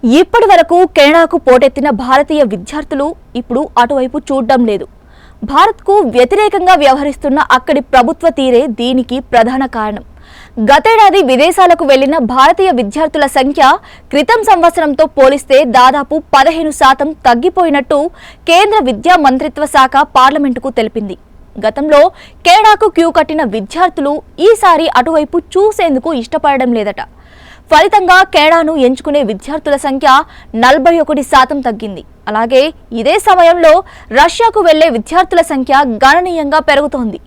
ఇప్పటి వరకు కెనడాకు పోటెత్తిన భారతీయ విద్యార్థులు ఇప్పుడు అటువైపు చూడడం లేదు. భారత్కు వ్యతిరేకంగా వ్యవహరిస్తున్న అక్కడి ప్రభుత్వ తీరే దీనికి ప్రధాన కారణం. గతేడాది విదేశాలకు వెళ్లిన భారతీయ విద్యార్థుల సంఖ్య క్రితం సంవత్సరంతో పోలిస్తే దాదాపు 15% తగ్గిపోయినట్టు కేంద్ర విద్యా మంత్రిత్వ శాఖ పార్లమెంటుకు తెలిపింది. గతంలో కెనడాకు క్యూ కట్టిన విద్యార్థులు ఈసారి అటువైపు చూసేందుకు ఇష్టపడడం లేదట. ఫలితంగా కెనడాను ఎంచుకునే విద్యార్థుల సంఖ్య 41% తగ్గింది. అలాగే ఇదే సమయంలో రష్యాకు వెళ్లే విద్యార్థుల సంఖ్య గణనీయంగా పెరుగుతోంది.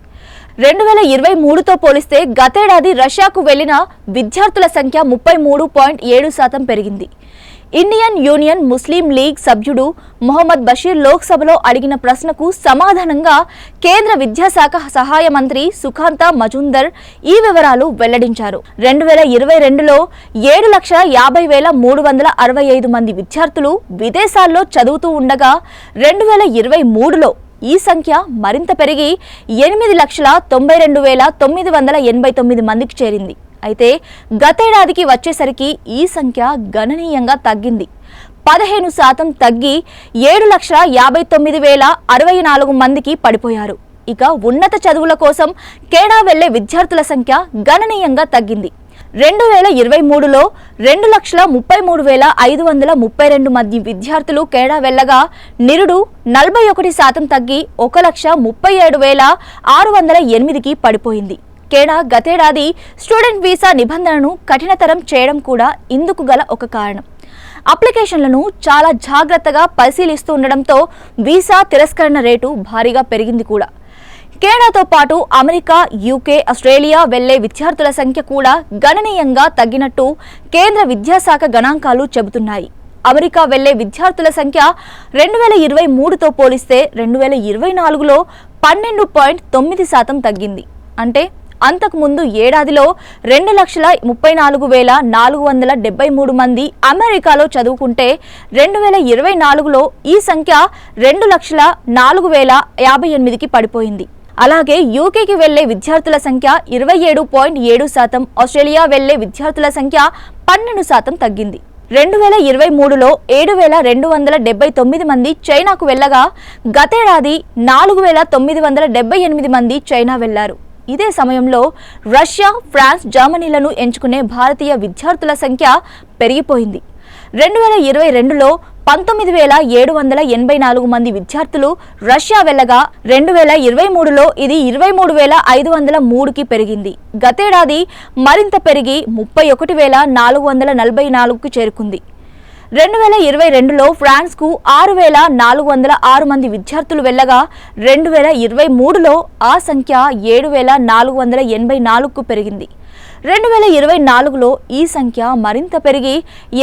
2023తో పోలిస్తే గతేడాది రష్యాకు వెళ్లిన విద్యార్థుల సంఖ్య 33.7% పెరిగింది. ఇండియన్ యూనియన్ ముస్లిం లీగ్ సభ్యుడు మొహమ్మద్ బషీర్ లోక్సభలో అడిగిన ప్రశ్నకు సమాధానంగా కేంద్ర విద్యాశాఖ సహాయ మంత్రి సుకాంత మజుందర్ ఈ వివరాలు వెల్లడించారు. 2022లో 7,50,365 మంది విద్యార్థులు విదేశాల్లో చదువుతూ ఉండగా 2023లో ఈ సంఖ్య మరింత పెరిగి 8,92,989 మందికి చేరింది. అయితే గతేడాదికి వచ్చేసరికి ఈ సంఖ్య గణనీయంగా తగ్గింది. 15% తగ్గి 7,59,064 మందికి పడిపోయారు. ఇక ఉన్నత చదువుల కోసం కెనడా వెళ్లే విద్యార్థుల సంఖ్య గణనీయంగా తగ్గింది. 2023లో 2,33,532 మంది విద్యార్థులు కెనడా వెళ్లగా నిరుడు 41% తగ్గి 1,37,608కి పడిపోయింది. కెనడా గతేడాది స్టూడెంట్ వీసా నిబంధనను కఠినతరం చేయడం కూడా ఇందుకు గల ఒక కారణం. అప్లికేషన్లను చాలా జాగ్రత్తగా పరిశీలిస్తూ ఉండడంతో వీసా తిరస్కరణ రేటు భారీగా పెరిగింది కూడా. కెనడాతో పాటు అమెరికా, యూకే, ఆస్ట్రేలియా వెళ్లే విద్యార్థుల సంఖ్య కూడా గణనీయంగా తగ్గినట్టు కేంద్ర విద్యాశాఖ గణాంకాలు చెబుతున్నాయి. అమెరికా వెళ్లే విద్యార్థుల సంఖ్య 2023తో పోలిస్తే 2024లో 12.9% తగ్గింది. అంటే అంతకుముందు ఏడాదిలో 2,34,473 మంది అమెరికాలో చదువుకుంటే 2024లో ఈ సంఖ్య 2,04,058కి పడిపోయింది. అలాగే యూకేకి వెళ్లే విద్యార్థుల సంఖ్య 27.7%, ఆస్ట్రేలియా వెళ్లే విద్యార్థుల సంఖ్య 12% తగ్గింది. 2023లో 7,279 మంది చైనాకు వెళ్లగా గతేడాది 4,978 మంది చైనా వెళ్లారు. ఇదే సమయంలో రష్యా, ఫ్రాన్స్, జర్మనీలను ఎంచుకునే భారతీయ విద్యార్థుల సంఖ్య పెరిగిపోయింది. 2022లో 19,784 మంది విద్యార్థులు రష్యా వెళ్లగా 2023లో ఇది 23,503కి పెరిగింది. గతేడాది మరింత పెరిగి 31,444కు చేరుకుంది. 2022లో ఫ్రాన్స్కు 6,406 మంది విద్యార్థులు వెళ్లగా 2023లో ఆ సంఖ్య 7,484కు పెరిగింది. 2024లో ఈ సంఖ్య మరింత పెరిగి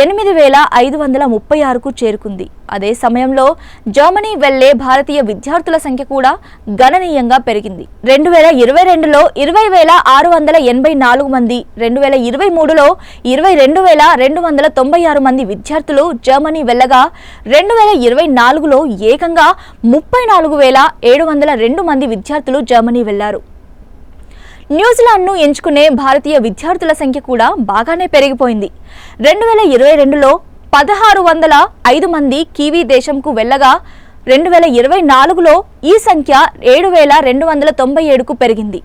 8,536కు చేరుకుంది. అదే సమయంలో జర్మనీ వెళ్లే భారతీయ విద్యార్థుల సంఖ్య కూడా గణనీయంగా పెరిగింది. 2022లో 20,684 మంది, 2023లో 22,296 మంది విద్యార్థులు జర్మనీ వెళ్లగా 2024లో ఏకంగా 34,702 మంది విద్యార్థులు జర్మనీ వెళ్లారు. న్యూజిలాండ్ను ఎంచుకునే భారతీయ విద్యార్థుల సంఖ్య కూడా బాగానే పెరిగిపోయింది. 2022లో 1,605 మంది కివీ దేశంకు వెళ్లగా 2024లో ఈ సంఖ్య 7,297కు పెరిగింది.